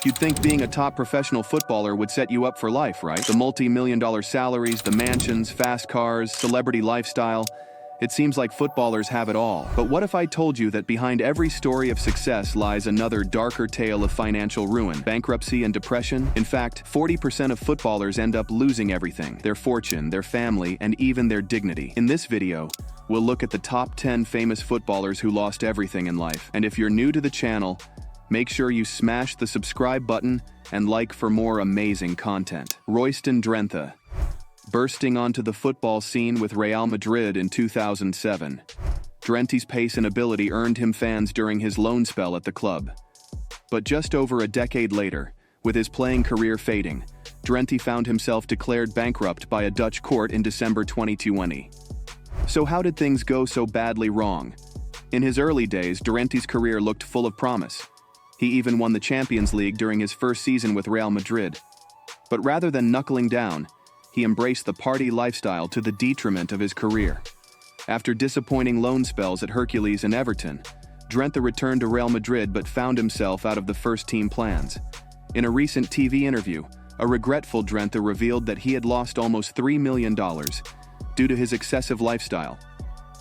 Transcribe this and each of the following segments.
You'd think being a top professional footballer would set you up for life, right? The multi-million-dollar salaries, the mansions, fast cars, celebrity lifestyle. It seems like footballers have it all. But what if I told you that behind every story of success lies another darker tale of financial ruin, bankruptcy, and depression? In fact, 40% of footballers end up losing everything: their fortune, their family, and even their dignity. In this video, we'll look at the top 10 famous footballers who lost everything in life. And if you're new to the channel, make sure you smash the subscribe button and like for more amazing content. Royston Drenthe, bursting onto the football scene with Real Madrid in 2007. Drenthe's pace and ability earned him fans during his loan spell at the club. But just over a decade later, with his playing career fading, Drenthe found himself declared bankrupt by a Dutch court in December 2020. So how did things go so badly wrong? In his early days, Drenthe's career looked full of promise. He even won the Champions League during his first season with Real Madrid. But rather than knuckling down, he embraced the party lifestyle to the detriment of his career. After disappointing loan spells at Hercules and Everton, Drenthe returned to Real Madrid but found himself out of the first-team plans. In a recent TV interview, a regretful Drenthe revealed that he had lost almost $3 million due to his excessive lifestyle.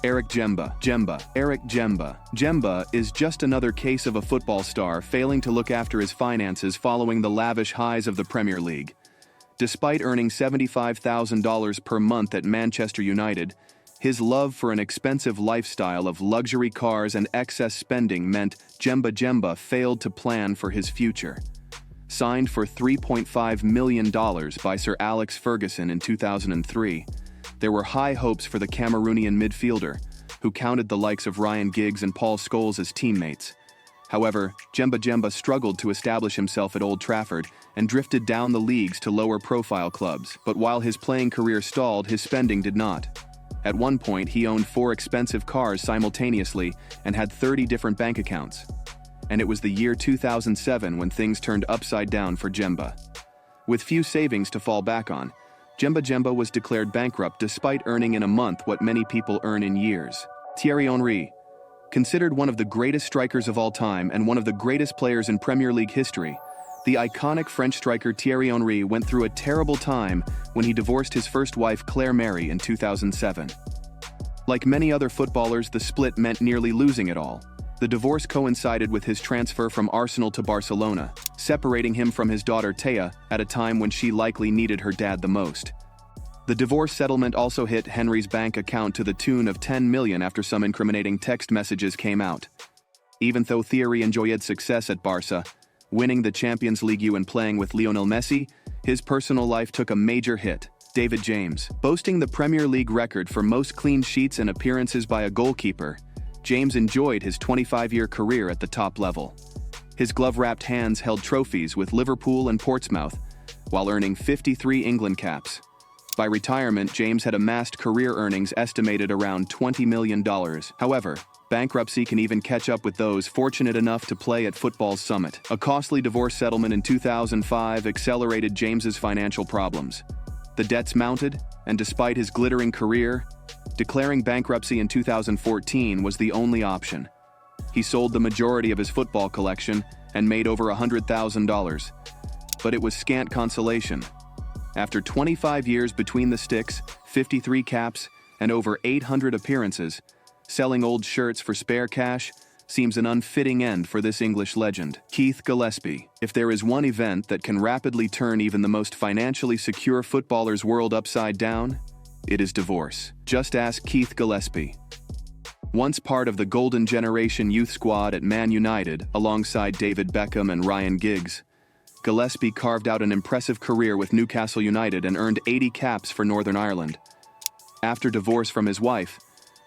Jemba is just another case of a football star failing to look after his finances following the lavish highs of the Premier League. Despite earning $75,000 per month at Manchester United, his love for an expensive lifestyle of luxury cars and excess spending meant Jemba failed to plan for his future. Signed for $3.5 million by Sir Alex Ferguson in 2003, there were high hopes for the Cameroonian midfielder, who counted the likes of Ryan Giggs and Paul Scholes as teammates. However, Jemba struggled to establish himself at Old Trafford and drifted down the leagues to lower-profile clubs. But while his playing career stalled, his spending did not. At one point, he owned 4 expensive cars simultaneously and had 30 different bank accounts. And it was the year 2007 when things turned upside down for Jemba. With few savings to fall back on, Jemba was declared bankrupt despite earning in a month what many people earn in years. Thierry Henry, considered one of the greatest strikers of all time and one of the greatest players in Premier League history, the iconic French striker Thierry Henry went through a terrible time when he divorced his first wife Claire Mary in 2007. Like many other footballers, the split meant nearly losing it all. The divorce coincided with his transfer from Arsenal to Barcelona, separating him from his daughter Thea at a time when she likely needed her dad the most. The divorce settlement also hit Henry's bank account to the tune of $10 million after some incriminating text messages came out. Even though Thierry enjoyed success at Barca, winning the Champions League and playing with Lionel Messi, his personal life took a major hit. David James, boasting the Premier League record for most clean sheets and appearances by a goalkeeper, James enjoyed his 25-year career at the top level. His glove-wrapped hands held trophies with Liverpool and Portsmouth, while earning 53 England caps. By retirement, James had amassed career earnings estimated around $20 million. However, bankruptcy can even catch up with those fortunate enough to play at football's summit. A costly divorce settlement in 2005 accelerated James's financial problems. The debts mounted, and despite his glittering career, declaring bankruptcy in 2014 was the only option. He sold the majority of his football collection and made over $100,000. But it was scant consolation. After 25 years between the sticks, 53 caps, and over 800 appearances, selling old shirts for spare cash seems an unfitting end for this English legend. Gillespie. If there is one event that can rapidly turn even the most financially secure footballer's world upside down, it is divorce. Just ask Gillespie. Once part of the Golden Generation youth squad at Man United, alongside David Beckham and Ryan Giggs, Gillespie carved out an impressive career with Newcastle United and earned 80 caps for Northern Ireland. After divorce from his wife,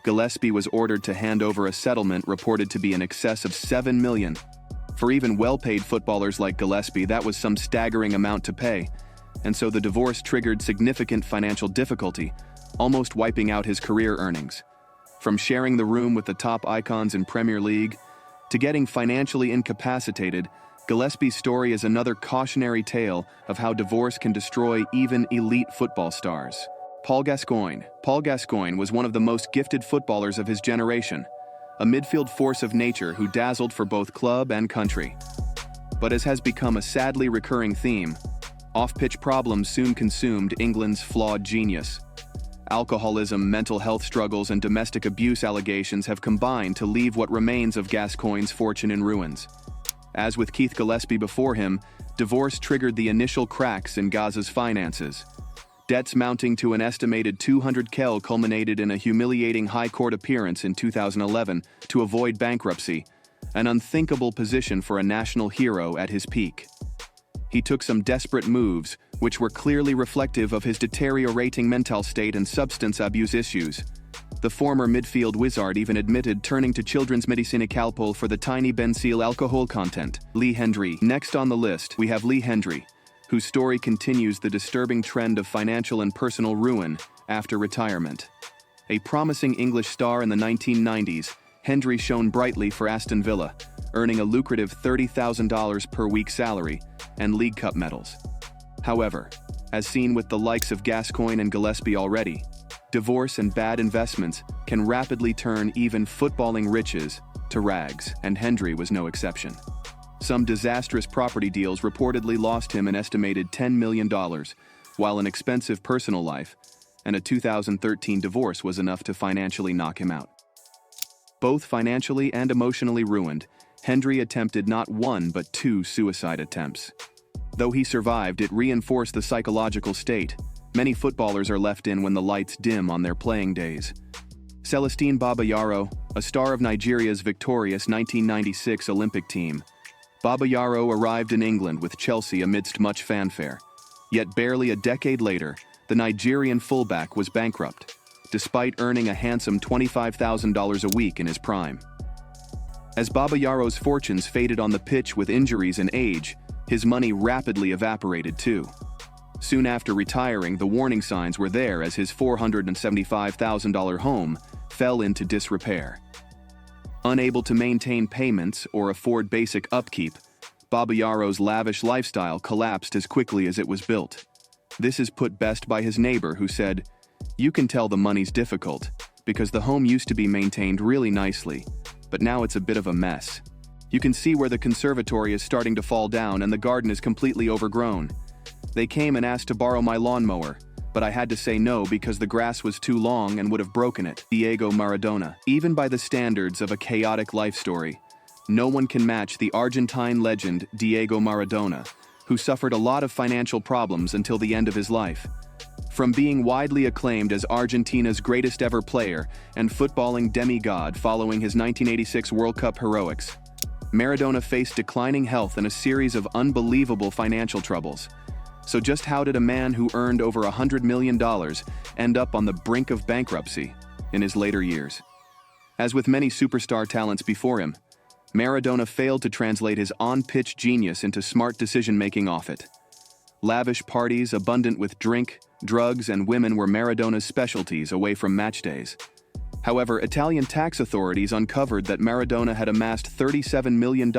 Gillespie was ordered to hand over a settlement reported to be in excess of $7 million. For even well-paid footballers like Gillespie, that was some staggering amount to pay, and so the divorce triggered significant financial difficulty, almost wiping out his career earnings. From sharing the room with the top icons in Premier League to getting financially incapacitated, Gillespie's story is another cautionary tale of how divorce can destroy even elite football stars. Paul Gascoyne. Paul Gascoyne was one of the most gifted footballers of his generation, a midfield force of nature who dazzled for both club and country. But as has become a sadly recurring theme, off-pitch problems soon consumed England's flawed genius. Alcoholism, mental health struggles, and domestic abuse allegations have combined to leave what remains of Gascoyne's fortune in ruins. As with Keith Gillespie before him, divorce triggered the initial cracks in Gaza's finances. Debts mounting to an estimated 200 kel culminated in a humiliating high court appearance in 2011 to avoid bankruptcy, an unthinkable position for a national hero at his peak. He took some desperate moves, which were clearly reflective of his deteriorating mental state and substance abuse issues. The former midfield wizard even admitted turning to children's medicine calpol for the tiny benzyl alcohol content. Hendrie. Next on the list, we have Hendrie, whose story continues the disturbing trend of financial and personal ruin after retirement. A promising English star in the 1990s, Hendrie shone brightly for Aston Villa, earning a lucrative $30,000 per week salary and League Cup medals. However, as seen with the likes of Gascoyne and Gillespie already, divorce and bad investments can rapidly turn even footballing riches to rags, and Hendrie was no exception. Some disastrous property deals reportedly lost him an estimated $10 million, while an expensive personal life and a 2013 divorce was enough to financially knock him out. Both financially and emotionally ruined, Hendrie attempted not one but two suicide attempts. Though he survived, it reinforced the psychological state many footballers are left in when the lights dim on their playing days. Celestine Babayaro, a star of Nigeria's victorious 1996 Olympic team. Babayaro arrived in England with Chelsea amidst much fanfare. Yet barely a decade later, the Nigerian fullback was bankrupt, despite earning a handsome $25,000 a week in his prime. As Babayaro's fortunes faded on the pitch with injuries and age, his money rapidly evaporated too. Soon after retiring, the warning signs were there as his $475,000 home fell into disrepair. Unable to maintain payments or afford basic upkeep, Babayaro's lavish lifestyle collapsed as quickly as it was built. This is put best by his neighbor, who said, "You can tell the money's difficult, because the home used to be maintained really nicely, but now it's a bit of a mess. You can see where the conservatory is starting to fall down and the garden is completely overgrown. They came and asked to borrow my lawnmower, but I had to say no because the grass was too long and would have broken it." Diego Maradona. Even by the standards of a chaotic life story, no one can match the Argentine legend Diego Maradona, who suffered a lot of financial problems until the end of his life. From being widely acclaimed as Argentina's greatest ever player and footballing demigod following his 1986 World Cup heroics, Maradona faced declining health and a series of unbelievable financial troubles. So just how did a man who earned over $100 million end up on the brink of bankruptcy in his later years? As with many superstar talents before him, Maradona failed to translate his on-pitch genius into smart decision-making off it. Lavish parties abundant with drink, drugs, and women were Maradona's specialties away from match days. However, Italian tax authorities uncovered that Maradona had amassed $37 million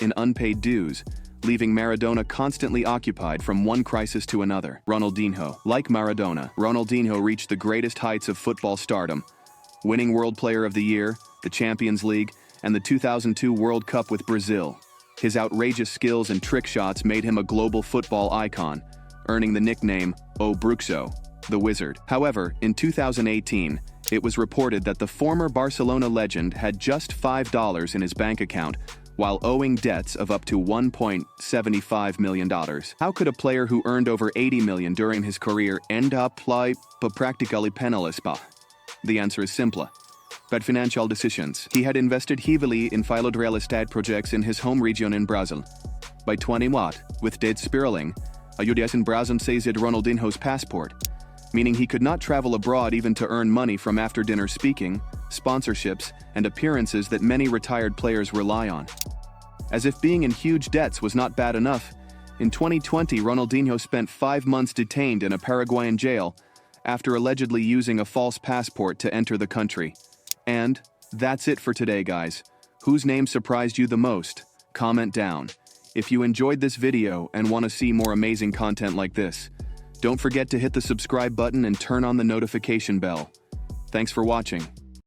in unpaid dues, leaving Maradona constantly occupied from one crisis to another. Ronaldinho. Like Maradona, Ronaldinho reached the greatest heights of football stardom, winning World Player of the Year, the Champions League, and the 2002 World Cup with Brazil. His outrageous skills and trick shots made him a global football icon, earning the nickname O Bruxo, the Wizard. However, in 2018, it was reported that the former Barcelona legend had just $5 in his bank account, while owing debts of up to $1.75 million. How could a player who earned over $80 million during his career end up practically penniless? The answer is simple. Bad financial decisions. He had invested heavily in real estate projects in his home region in Brazil. By 20 with dead spiraling, ayudas in Brazil seized Ronaldinho's passport, meaning he could not travel abroad even to earn money from after-dinner speaking, sponsorships, and appearances that many retired players rely on. As if being in huge debts was not bad enough, in 2020 Ronaldinho spent 5 months detained in a Paraguayan jail after allegedly using a false passport to enter the country. And that's it for today, guys. Whose name surprised you the most? Comment down. If you enjoyed this video and want to see more amazing content like this, don't forget to hit the subscribe button and turn on the notification bell. Thanks for watching.